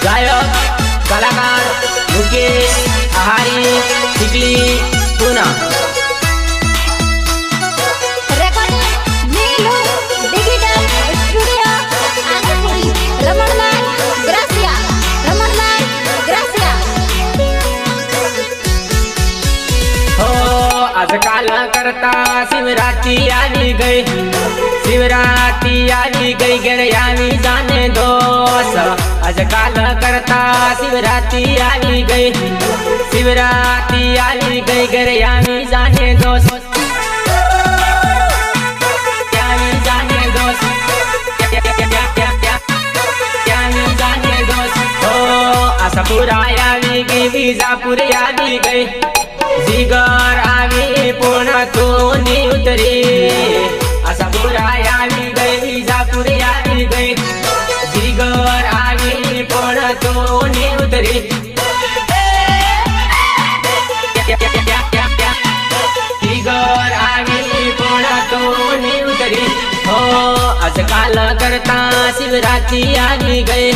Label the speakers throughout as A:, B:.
A: गायक कलाकार मुकेश आहारी चिखली पुणे। आजकाल करता शिवरात्रि आवी गई, शिवरात्रि आवी गई गरयामी जाने दोस्त। आजकाल करता शिवरात्रि आवी गई, शिवरात्रि आवी गई गरयामी जाने दोस्त। आशापुर आवी गई, विजापुर आवी गई, जिगर आवी पुणे तो नी उतरी। आशापुर आवी गई, विजापुर आवी गई, जिगर आवी पुणे तो नी उतरी। जिगर आवी पुणे तो नी उतरी। हो आजकाल करता शिवरात्रि आवी गई,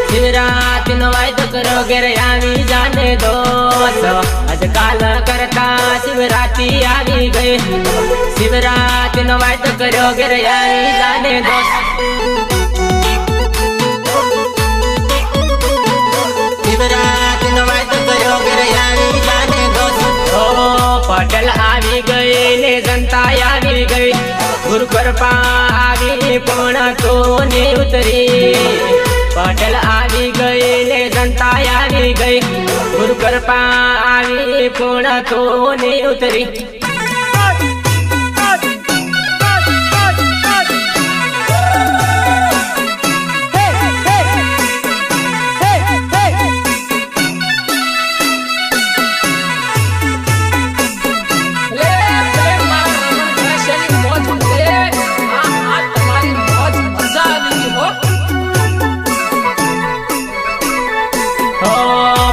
A: शिवरात्रि नो वायदो करो गरयामी जाने दोस्त। आजकाल करता शिवरात्रि आवी गई, शिवरात्रि नो वायदो करो गरयामी जाने दोस्त। शिवरात्रि नो वायदो करो गरयामी जाने दोस्त। ओ पटेल आवी गई ने जनता आवी गई, गुरु कृपा आवी पुणे तो नी उतरी। पटेल आवी गई ने जनता आवी गई, गुरु कृपा आवी पुणे तो नी उतरी।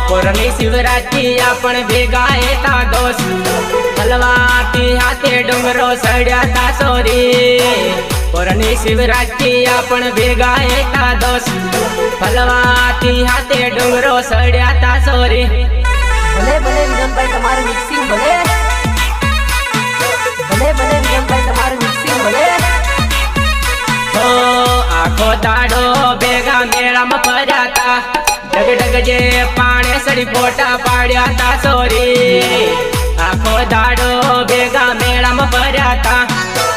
A: पुरनी शिवरात्रि आपण भेगा येता दोस्त, हलवाती हाथे डोंगरो सड्या ता सोरी। पुरनी शिवरात्रि आपण भेगा येता दोस्त, हलवाती हाथे डोंगरो सड्या ता सोरी।
B: भले भले विजन भाई तुम्हारी मिक्सिंग भले, भले भले विजन भाई तुम्हारी मिक्सिंग भले।
A: हो आखो दाड़ो भेगा मेला में पड़ाता, डग डग जे पाने सड़ी फोटा पाड़िया ता सोरी। आखो दाड़ो भेगा मेला में पड़ाता,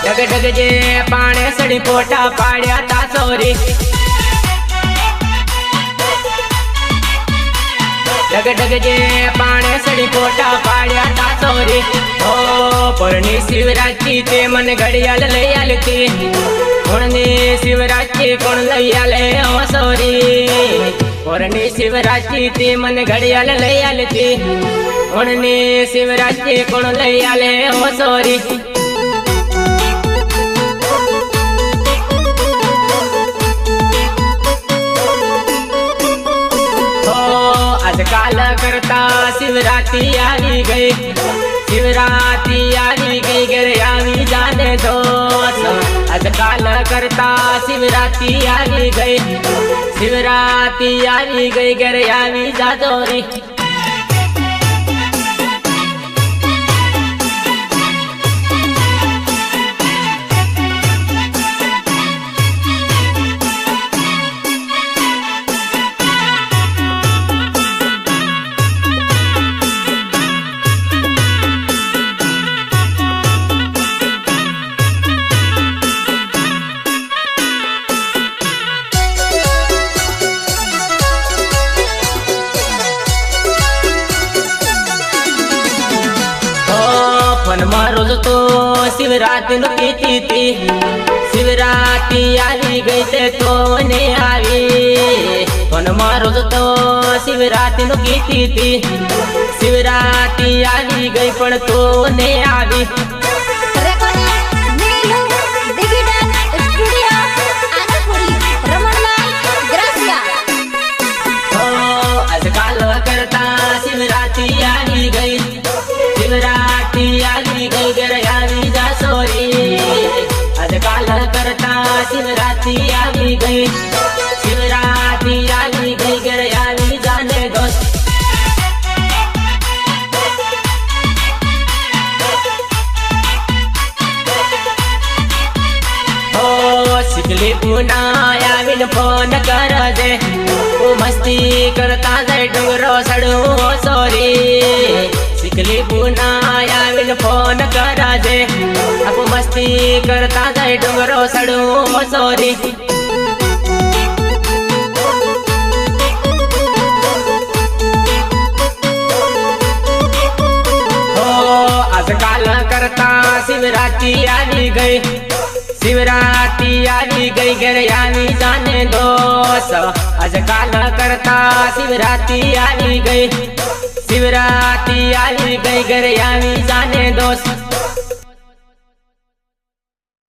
A: डग डग जे पाने सड़ी फोटा पाड़िया ता सोरी। डग डग जे पाने सड़ी फोटा पाड़िया ता सोरी। ओ पुरनी शिवरात्रि ते मन घड़ियाल लई आलती, पुरनी शिवरात्रि कौन लई आले ओ सोरी। पुरनी शिवरात्रि ते मन घड़ियाल लई आलती, पुरनी शिवरात्रि कौन लई आले ओ सोरी। आजकाल करता शिवरात्रि आवी गई, शिवरात्रि आवी गई गरयामी जाने दोस्त। आजकाल करता शिवरात्रि आवी गई, शिवरात्रि आवी गई गरयामी जादोरी। रोज तो शिवरात्रि नु कीती थी, शिवरात्रि आवी गई ते तो ने आवी। पण रोज तो शिवरात्रि नु कीती थी, शिवरात्रि आवी गई पण तो ने आवी। आजकाल करता शिवरात्रि आवी गई, शिवरात्रि आवी गई गरया पुन्हा आवीन फोन कर जे ओ मस्ती करता जाय डोंगरो सडू सोरी चिखली पुन्हा आवीन फोन कर जे आपो मस्ती करता जाय डोंगरो सडू सोरी आजकाल करता शिवरात्रि आली गई शिवरात्रि आली गई घर यानी जाने दोस्त आजकाल करता शिवरात्रि आली गई शिवरात्रि आली गई घर यानी जाने दोस्त